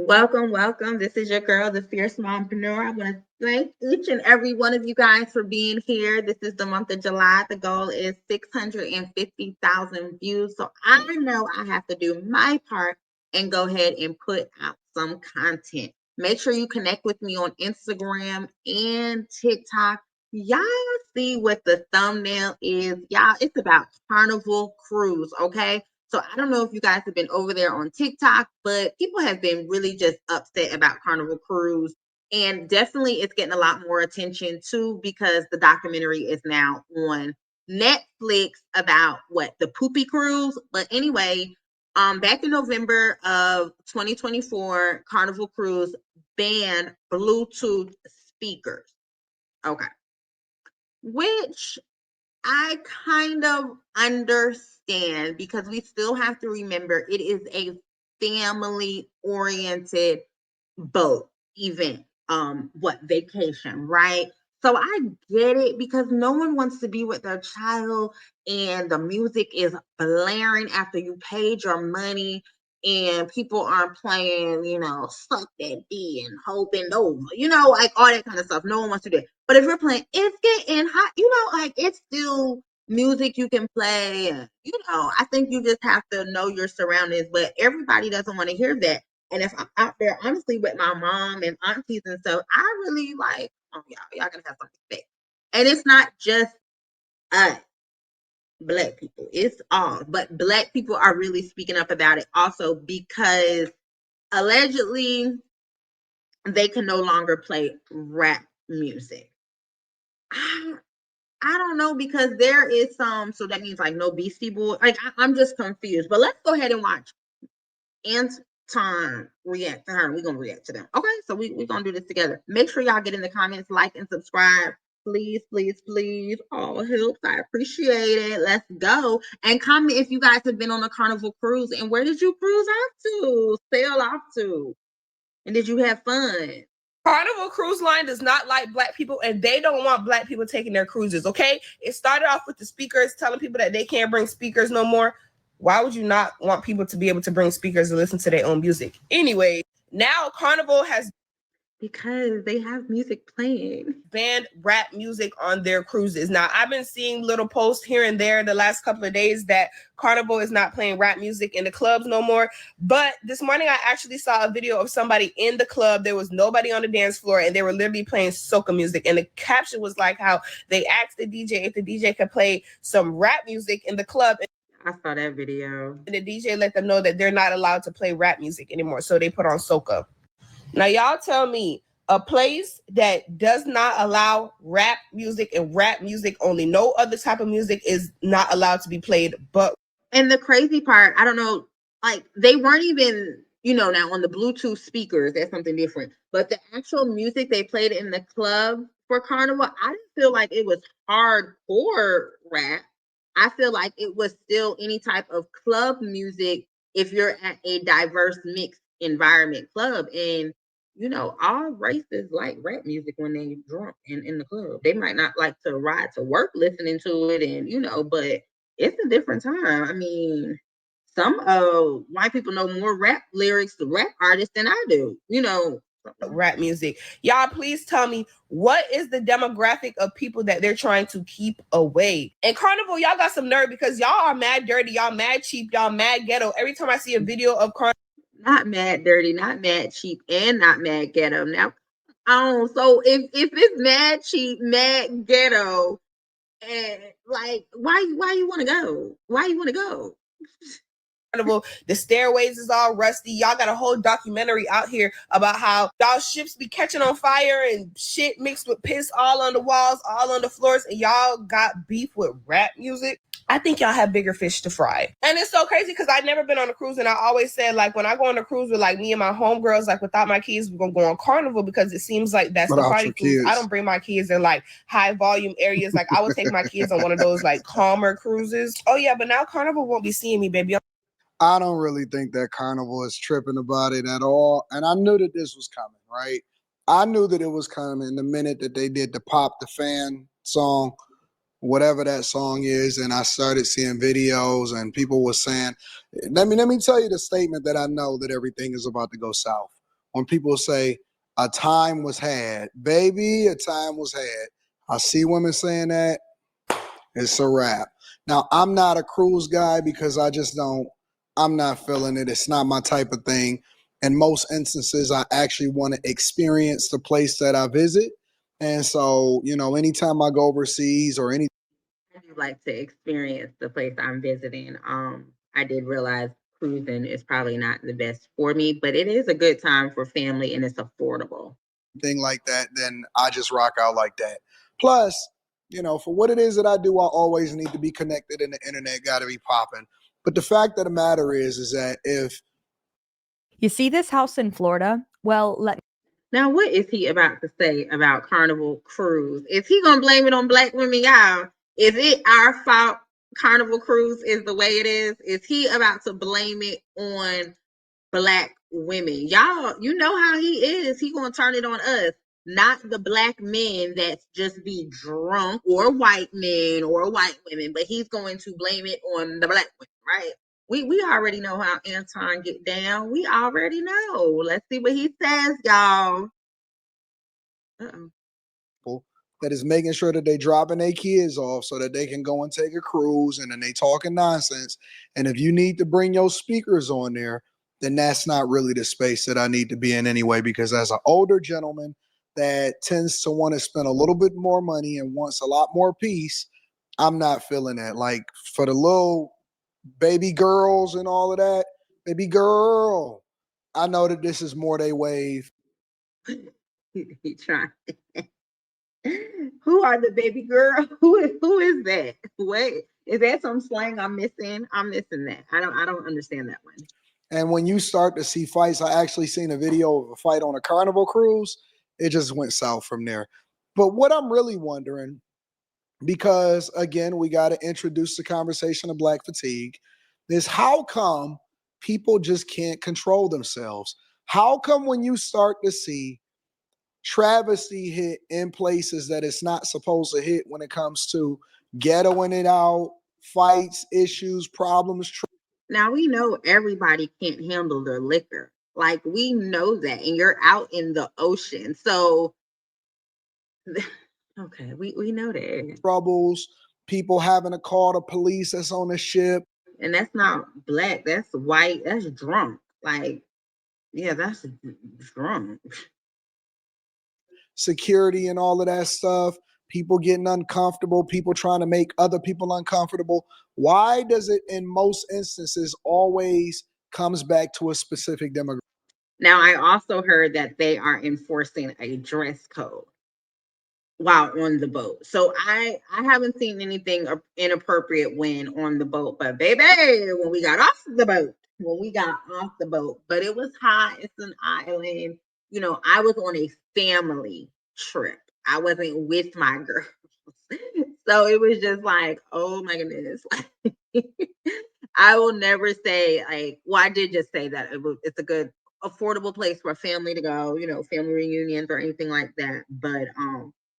Welcome, welcome. This is your girl, the Fierce Mompreneur. I want to thank each and every one of you guys for being here. This is the month of July. The goal is 650,000 views. So I know I have to do my part and go ahead and put out some content. Make sure you connect with me on Instagram and TikTok. Y'all see what the thumbnail is? Y'all, it's about Carnival Cruise, okay? So I don't know if you guys have been over there on TikTok, but people have been really just upset about Carnival Cruise. And definitely it's getting a lot more attention too, because the documentary is now on Netflix about the Poopy Cruise. But anyway, back in November of 2024, Carnival Cruise banned Bluetooth speakers. Okay. Which I kind of understand, because we still have to remember it is a family oriented boat event, vacation, right? So I get it, because no one wants to be with their child and the music is blaring after you paid your money and people aren't playing, suck that D and hoping over, like all that kind of stuff. No one wants to do it. But if you're playing, it's getting hot, like it's still music you can play. And, I think you just have to know your surroundings, but everybody doesn't want to hear that. And if I'm out there, honestly, with my mom and aunties and stuff, I really like, oh, y'all gonna have some respect. And it's not just us, Black people, it's all, but Black people are really speaking up about it also, because allegedly they can no longer play rap music. I don't know, because there is some, so that means like no Beastie Boy. Like I'm just confused. But let's go ahead and watch Anton react to her. We're gonna react to them. Okay, so we're gonna do this together. Make sure y'all get in the comments, like and subscribe. Please, please, please. All helps. I appreciate it. Let's go. And comment if you guys have been on a Carnival cruise, and where did you cruise off to? Sail off to? And did you have fun? Carnival Cruise Line does not like Black people, and they don't want Black people taking their cruises, okay? It started off with the speakers telling people that they can't bring speakers no more. Why would you not want people to be able to bring speakers and listen to their own music? Anyway, now Carnival has, because they have music playing, banned rap music on their cruises. Now, I've been seeing little posts here and there the last couple of days that Carnival is not playing rap music in the clubs no more. But this morning, I actually saw a video of somebody in the club. There was nobody on the dance floor, and they were literally playing soca music. And the caption was like how they asked the DJ if the DJ could play some rap music in the club. I saw that video. And the DJ let them know that they're not allowed to play rap music anymore. So they put on soca. Now, y'all tell me, a place that does not allow rap music and rap music only, no other type of music is not allowed to be played. But, and the crazy part, I don't know, like they weren't even, now on the Bluetooth speakers, that's something different. But the actual music they played in the club for Carnival, I didn't feel like it was hardcore rap. I feel like it was still any type of club music if you're at a diverse mixed environment club. And all races like rap music when they drunk in the club. They might not like to ride to work listening to it, and but it's a different time. I mean, some white people know more rap lyrics to rap artists than I do. Rap music. Y'all, please tell me, what is the demographic of people that they're trying to keep away? And Carnival, y'all got some nerve, because y'all are mad dirty, y'all mad cheap, y'all mad ghetto. Every time I see a video of Carnival, not mad dirty, not mad cheap, and not mad ghetto. Now, so if it's mad cheap, mad ghetto, and like, why you want to go? Why you want to go? Carnival, the stairways is all rusty. Y'all got a whole documentary out here about how y'all ships be catching on fire and shit mixed with piss all on the walls, all on the floors, and y'all got beef with rap music. I think y'all have bigger fish to fry. And it's so crazy, because I've never been on a cruise, and I always said, like, when I go on a cruise with like me and my homegirls, like without my kids, we're gonna go on Carnival, because it seems like that's the party cruise. I don't bring my kids in like high volume areas. Like I would take my kids on one of those like calmer cruises. Oh yeah, but now Carnival won't be seeing me, baby. I don't really think that Carnival is tripping about it at all. And I knew that this was coming, right? I knew that it was coming the minute that they did the Pop the Fan song, whatever that song is, and I started seeing videos and people were saying, let me tell you the statement that I know that everything is about to go south. when people say a time was had. Baby, a time was had. I see women saying that. It's a wrap. Now, I'm not a cruise guy because I'm not feeling it. It's not my type of thing. In most instances, I actually want to experience the place that I visit. And so, anytime I go overseas or any I do like to experience the place I'm visiting. I did realize cruising is probably not the best for me, but it is a good time for family and it's affordable. thing like that, then I just rock out like that. Plus, for what it is that I do, I always need to be connected and the internet got to be popping. But the fact of the matter is that if You see this house in Florida? Well, Now, what is he about to say about Carnival Cruise? Is he gonna blame it on black women, y'all? Is it our fault Carnival Cruise is the way it is? Is he about to blame it on black women? Y'all, you know how he is. He gonna turn it on us, not the black men that just be drunk, or white men or white women, but he's going to blame it on the black women, right? We already know how Anton get down. We already know. Let's see what he says, y'all. people that is making sure that they dropping their kids off so that they can go and take a cruise, and then they talking nonsense. And if you need to bring your speakers on there, then that's not really the space that I need to be in anyway, because as an older gentleman that tends to want to spend a little bit more money and wants a lot more peace, I'm not feeling that. Like, for the little baby girls and all of that, baby girl, I know that this is more they wave. He trying. Who are the baby girl? Who is that? Wait, is that some slang I'm missing? I'm missing that. I don't understand that one. And when you start to see fights, I actually seen a video of a fight on a Carnival cruise. It just went south from there. But what I'm really wondering, because again, we got to introduce the conversation of black fatigue, is how come people just can't control themselves? How come when you start to see travesty hit in places that it's not supposed to hit when it comes to ghettoing it out, fights, issues, problems? Now we know everybody can't handle their liquor. Like we know that, and you're out in the ocean. So okay, we know that. Troubles, people having to call the police that's on the ship. And that's not black, that's white, that's drunk. Like, yeah, that's drunk. Security and all of that stuff, people getting uncomfortable, people trying to make other people uncomfortable. Why does it in most instances always comes back to a specific demographic? Now I also heard that they are enforcing a dress code while on the boat. So I haven't seen anything inappropriate when on the boat, but baby, when we got off the boat, but it was hot. It's an island. I was on a family trip. I wasn't with my girls. So it was just like, oh my goodness. I will never say like, well, I did just say that it's a good affordable place for a family to go, family reunions or anything like that. But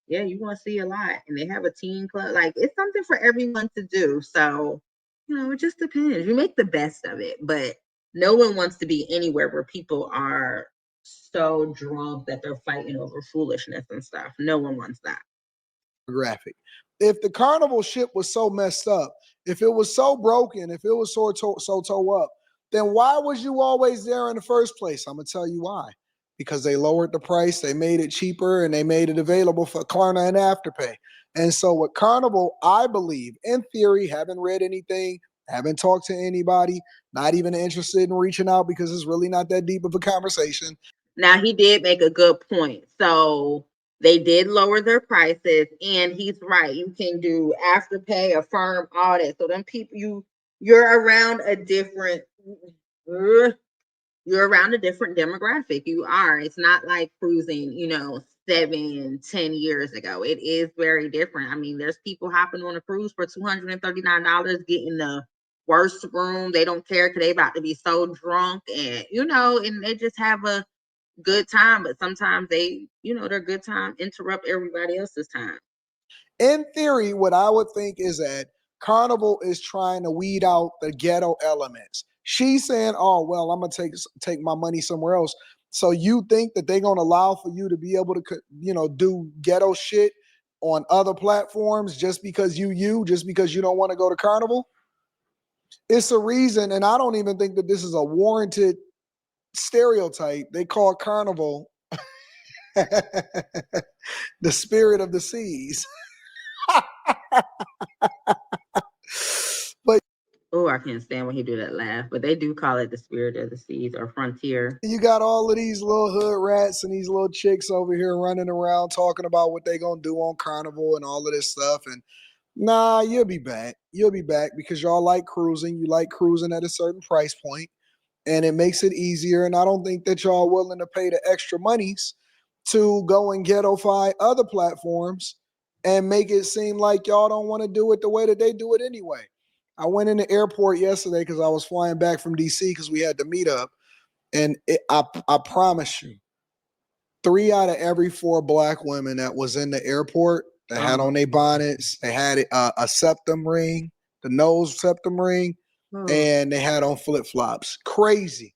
yeah, you want to see a lot, and they have a teen club. Like it's something for everyone to do. So it just depends. You make the best of it, but no one wants to be anywhere where people are so drunk that they're fighting over foolishness and stuff. No one wants that. Graphic. If the Carnival ship was so messed up, if it was so broken, if it was so toe up, then why was you always there in the first place? I'm gonna tell you why. Because they lowered the price, they made it cheaper, and they made it available for Klarna and Afterpay. And so with Carnival, I believe, in theory, haven't read anything, haven't talked to anybody, not even interested in reaching out because it's really not that deep of a conversation. Now he did make a good point. So they did lower their prices, and he's right. You can do Afterpay, Affirm, all that. So then you're around a different demographic. You are. It's not like cruising, 7-10 years ago. It is very different. I mean, there's people hopping on a cruise for $239, getting the worst room. They don't care because they about to be so drunk, and and they just have a good time. But sometimes their good time interrupt everybody else's time. In theory, what I would think is that Carnival is trying to weed out the ghetto elements. She's saying, "Oh well, I'm gonna take my money somewhere else." So you think that they're gonna allow for you to be able to, do ghetto shit on other platforms just because just because you don't want to go to Carnival? It's a reason, and I don't even think that this is a warranted stereotype. They call Carnival the spirit of the seas. But Oh, I can't stand when he do that laugh. But they do call it the spirit of the seas or frontier. you got all of these little hood rats and these little chicks over here running around talking about what they gonna do on Carnival and all of this stuff. And nah, you'll be back. You'll be back because y'all like cruising. You like cruising at a certain price point, and it makes it easier. And I don't think that y'all willing to pay the extra monies to go and ghettoify other platforms and make it seem like y'all don't want to do it the way that they do it anyway. I went in the airport yesterday because I was flying back from DC because we had to meet up. And I promise you, 3 out of every 4 black women that was in the airport that had on their bonnets, they had a septum ring, the nose septum ring, and they had on flip-flops. Crazy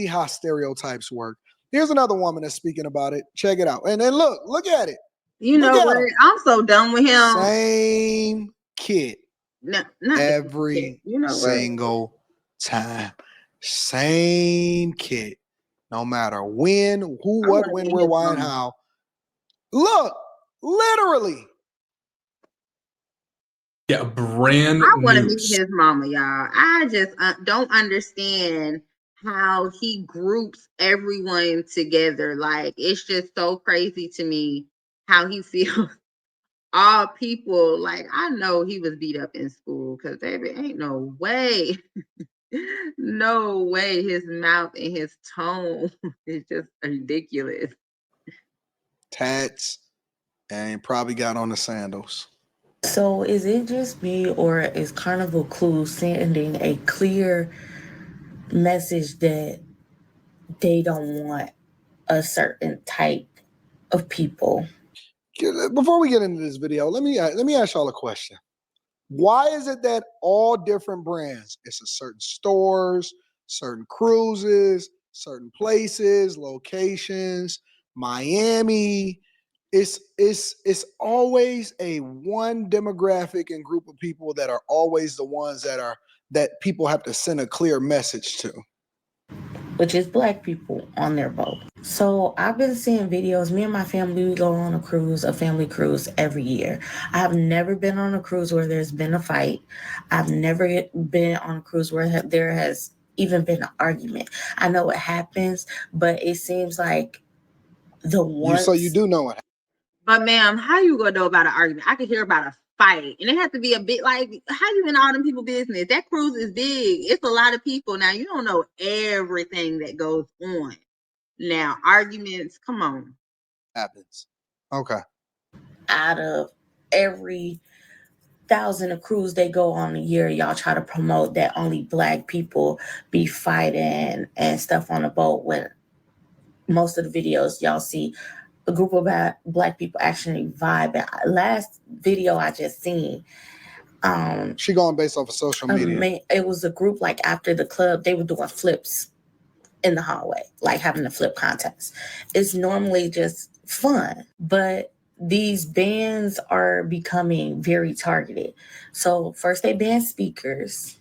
how stereotypes work. Here's another woman that's speaking about it. Check it out. And then look at it. You know what? I'm so done with him. Same kid. No, not every single time. Same kid. No matter when, who, what, when, where, why, and how. Look, literally. Yeah, brand I want to new. meet his mama, y'all. I just don't understand how he groups everyone together. Like, it's just so crazy to me how he feels all people. Like, I know he was beat up in school because baby, ain't no way. No way his mouth and his tone is just ridiculous. Tats and probably got on the sandals. So is it just me, or is Carnival Cruise sending a clear message that they don't want a certain type of people? Before we get into this video, let me ask y'all a question. Why is it that all different brands, it's a certain stores, certain cruises, certain places, locations, Miami, it's always a one demographic and group of people that are always the ones that people have to send a clear message to, which is black people on their boat. So I've been seeing videos. Me and my family, we go on a family cruise every year. I've never been on a cruise where there's been a fight. I've never been on a cruise where there has even been an argument. I know it happens, but it seems like So you do know it. But ma'am, how you gonna know about an argument? I could hear about a fight, and it has to be a bit like, how you in all them people business? That cruise is big. It's a lot of people. Now you don't know everything that goes on. Now arguments, come on. Happens. Okay. Out of every 1,000 of cruise they go on a year, y'all try to promote that only black people be fighting and stuff on a boat, when most of the videos y'all see a group of black people actually vibing. Last video I just seen, she going based off of social media. It was a group, like after the club, they were doing flips in the hallway, like having a flip contest. It's normally just fun, but these bans are becoming very targeted. So first they ban speakers,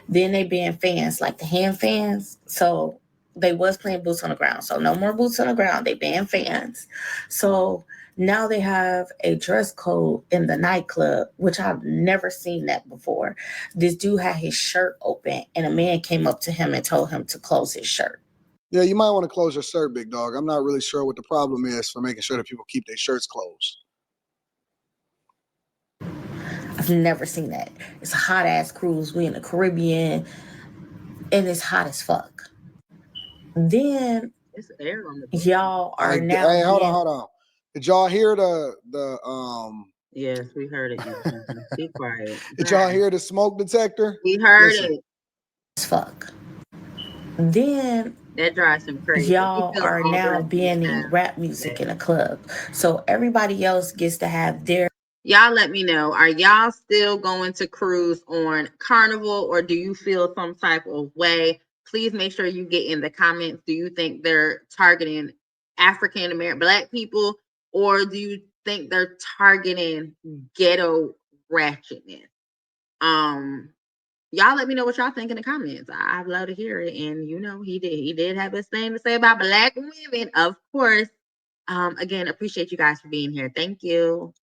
then they ban fans, like the hand fans. So they was playing boots on the ground. So no more boots on the ground. They ban fans. So now they have a dress code in the nightclub, which I've never seen that before. This dude had his shirt open and a man came up to him and told him to close his shirt. Yeah, you might want to close your shirt, big dog. I'm not really sure what the problem is for making sure that people keep their shirts closed. I've never seen that. It's a hot ass cruise. We in the Caribbean and it's hot as fuck. Then it's air on the boat. Y'all are now. Hey, hold on. Did y'all hear the Yes, we heard it. Be quiet. Did y'all hear the smoke detector? We heard it. As fuck. Then that drives him crazy. Y'all are now banning rap music in a club. So everybody else gets to have their. Y'all let me know. Are y'all still going to cruise on Carnival, or do you feel some type of way? please make sure you get in the comments. Do you think they're targeting African American Black people, or do you think they're targeting ghetto ratchetness? Y'all let me know what y'all think in the comments. I'd love to hear it. And he did have his thing to say about Black women, of course. Again, appreciate you guys for being here. Thank you.